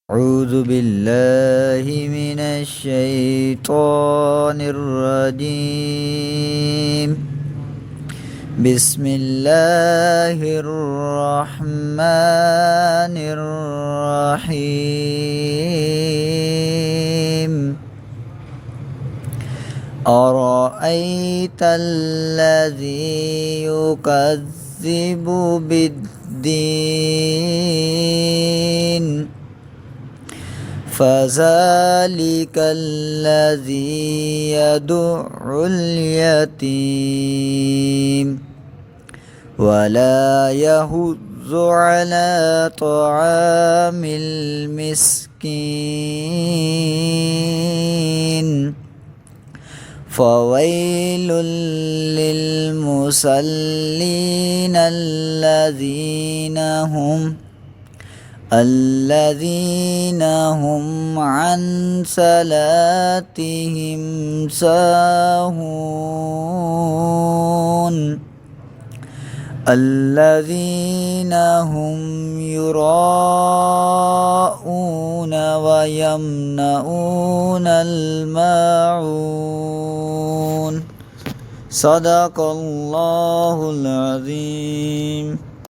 أعوذ بالله من الشيطان الرجيم. بسم الله الرحمن الرحيم. أرأيت الذي يكذب بالدين فذلك الذي يدع اليتيم ولا يحض على طعام المسكين فويل للمصلين الذين هم عن صلاتهم ساهون الذين هم يراءون ويمنعون الماعون. صدق الله العظيم.